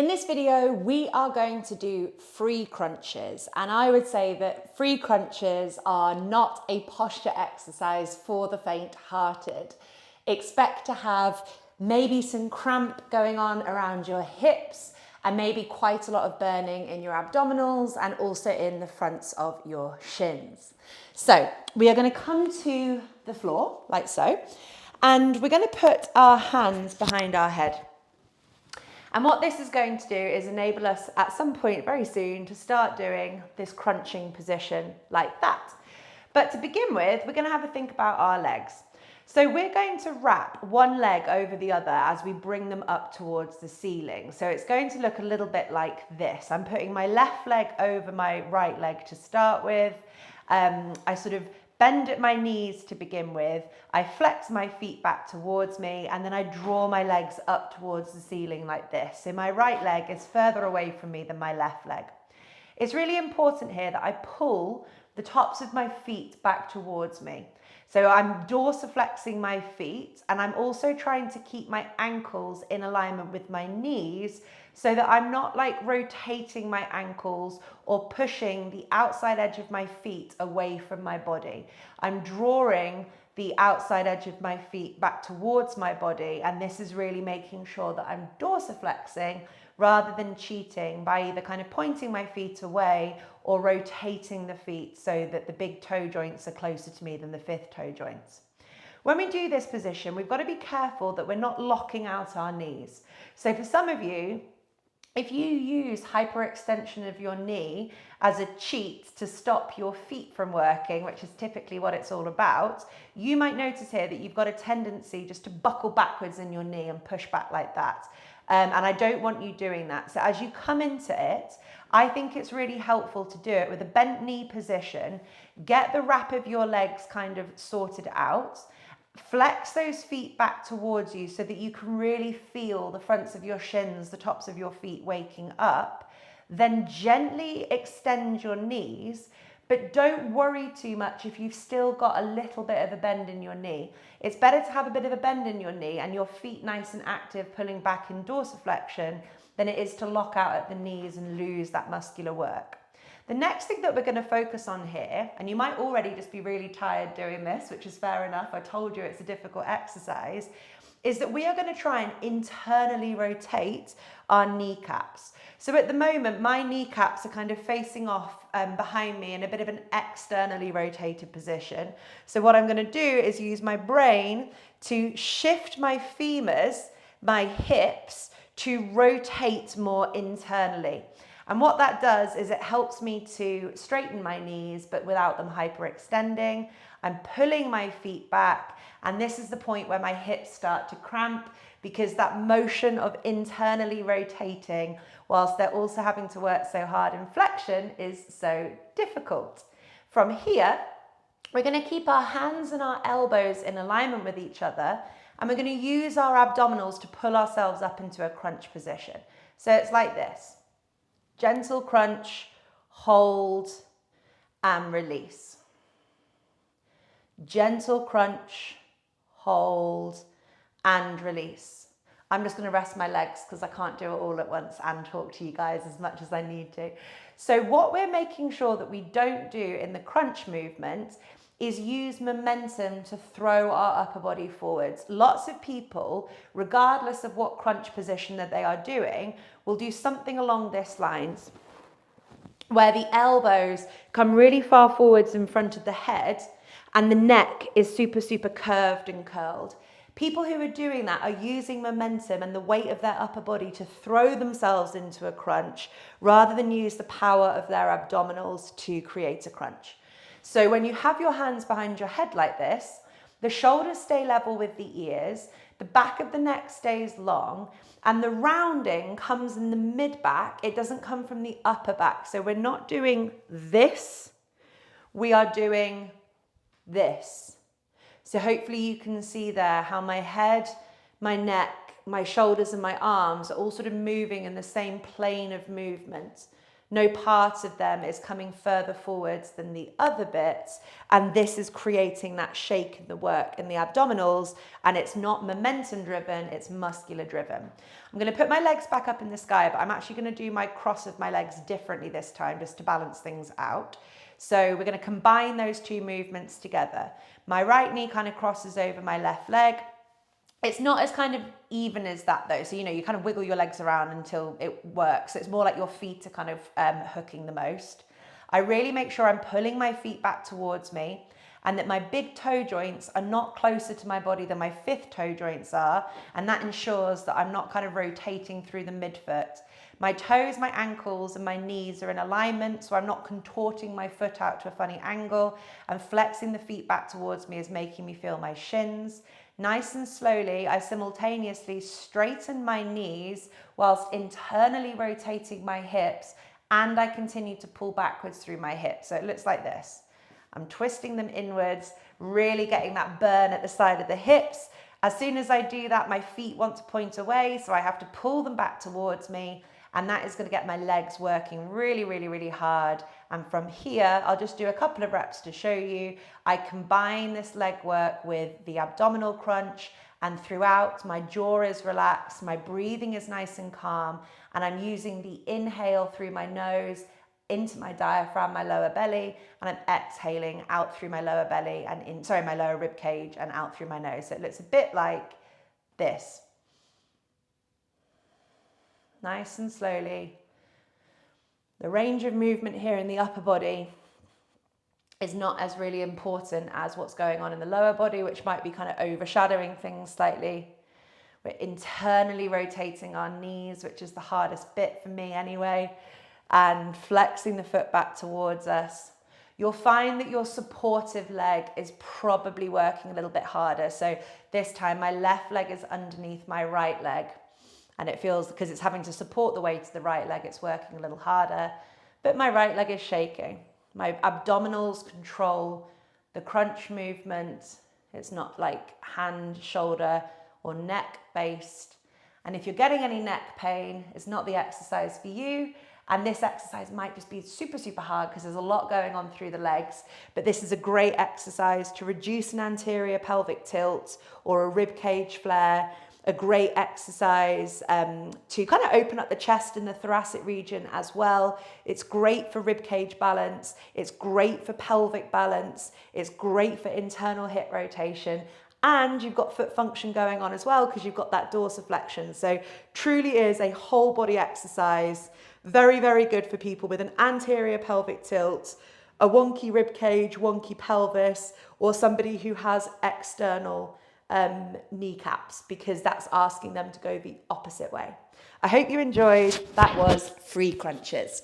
In this video, we are going to do free crunches, and I would say that free crunches are not a posture exercise for the faint-hearted. Expect to have maybe some cramp going on around your hips and maybe quite a lot of burning in your abdominals and also in the fronts of your shins. So we are going to come to the floor like so, and we're going to put our hands behind our head. And what this is going to do is enable us at some point very soon to start doing this crunching position like that. But to begin with, we're going to have a think about our legs. So we're going to wrap one leg over the other as we bring them up towards the ceiling. So it's going to look a little bit like this. I'm putting my left leg over my right leg to start with. I sort of bend at my knees to begin with, I flex my feet back towards me, and then I draw my legs up towards the ceiling like this. So my right leg is further away from me than my left leg. It's really important here that I pull the tops of my feet back towards me. So I'm dorsiflexing my feet, and I'm also trying to keep my ankles in alignment with my knees so that I'm not like rotating my ankles or pushing the outside edge of my feet away from my body. I'm drawing the outside edge of my feet back towards my body, and this is really making sure that I'm dorsiflexing rather than cheating by either kind of pointing my feet away or rotating the feet so that the big toe joints are closer to me than the fifth toe joints. When we do this position, we've got to be careful that we're not locking out our knees. So for some of you, if you use hyperextension of your knee as a cheat to stop your feet from working, which is typically what it's all about, you might notice here that you've got a tendency just to buckle backwards in your knee and push back like that. And I don't want you doing that. So as you come into it, I think it's really helpful to do it with a bent knee position, get the wrap of your legs kind of sorted out, flex those feet back towards you so that you can really feel the fronts of your shins, the tops of your feet waking up. Then gently extend your knees, but don't worry too much if you've still got a little bit of a bend in your knee. It's better to have a bit of a bend in your knee and your feet nice and active pulling back in dorsiflexion than it is to lock out at the knees and lose that muscular work. The next thing that we're going to focus on here, and you might already just be really tired doing this, which is fair enough, I told you it's a difficult exercise, is that we are going to try and internally rotate our kneecaps. So at the moment, my kneecaps are kind of facing off behind me in a bit of an externally rotated position. So what I'm going to do is use my brain to shift my femurs, my hips, to rotate more internally. And what that does is it helps me to straighten my knees, but without them hyperextending. I'm pulling my feet back, and this is the point where my hips start to cramp because that motion of internally rotating whilst they're also having to work so hard in flexion is so difficult. From here, we're going to keep our hands and our elbows in alignment with each other, and we're going to use our abdominals to pull ourselves up into a crunch position. So it's like this. Gentle crunch, hold, and release. Gentle crunch, hold, and release. I'm just going to rest my legs because I can't do it all at once and talk to you guys as much as I need to. So what we're making sure that we don't do in the crunch movement is use momentum to throw our upper body forwards. Lots of people, regardless of what crunch position that they are doing, will do something along this lines, where the elbows come really far forwards in front of the head and the neck is super, super curved and curled. People who are doing that are using momentum and the weight of their upper body to throw themselves into a crunch rather than use the power of their abdominals to create a crunch. So when you have your hands behind your head like this, the shoulders stay level with the ears, the back of the neck stays long, and the rounding comes in the mid-back. It doesn't come from the upper back. So we're not doing this, we are doing this. So hopefully you can see there how my head, my neck, my shoulders and my arms are all sort of moving in the same plane of movement. No part of them is coming further forwards than the other bits. And this is creating that shake in the work in the abdominals. And it's not momentum driven, it's muscular driven. I'm going to put my legs back up in the sky, but I'm actually going to do my cross of my legs differently this time just to balance things out. So we're going to combine those two movements together. My right knee kind of crosses over my left leg. It's not as kind of even as that though. So, you kind of wiggle your legs around until it works. So it's more like your feet are kind of hooking the most. I really make sure I'm pulling my feet back towards me and that my big toe joints are not closer to my body than my fifth toe joints are. And that ensures that I'm not kind of rotating through the midfoot. My toes, my ankles and my knees are in alignment, so I'm not contorting my foot out to a funny angle, and flexing the feet back towards me is making me feel my shins. Nice and slowly, I simultaneously straighten my knees whilst internally rotating my hips, and I continue to pull backwards through my hips. So it looks like this. I'm twisting them inwards, really getting that burn at the side of the hips. As soon as I do that, my feet want to point away, so I have to pull them back towards me, and that is going to get my legs working really, really, really hard. And from here, I'll just do a couple of reps to show you. I combine this leg work with the abdominal crunch, and throughout my jaw is relaxed, my breathing is nice and calm, and I'm using the inhale through my nose into my diaphragm, my lower belly, and I'm exhaling out through my lower belly and my lower rib cage and out through my nose. So it looks a bit like this. Nice and slowly. The range of movement here in the upper body is not as really important as what's going on in the lower body, which might be kind of overshadowing things slightly. We're internally rotating our knees, which is the hardest bit for me anyway, and flexing the foot back towards us. You'll find that your supportive leg is probably working a little bit harder. So this time my left leg is underneath my right leg. And it feels, because it's having to support the weight of the right leg, it's working a little harder. But my right leg is shaking. My abdominals control the crunch movement. It's not like hand, shoulder, or neck based. And if you're getting any neck pain, it's not the exercise for you. And this exercise might just be super, super hard because there's a lot going on through the legs. But this is a great exercise to reduce an anterior pelvic tilt or a rib cage flare. A great exercise to kind of open up the chest and the thoracic region as well. It's great for rib cage balance. It's great for pelvic balance. It's great for internal hip rotation. And you've got foot function going on as well because you've got that dorsiflexion. So truly is a whole body exercise. Very, very good for people with an anterior pelvic tilt, a wonky rib cage, wonky pelvis, or somebody who has external kneecaps, because that's asking them to go the opposite way. I hope you enjoyed. That was free crunches.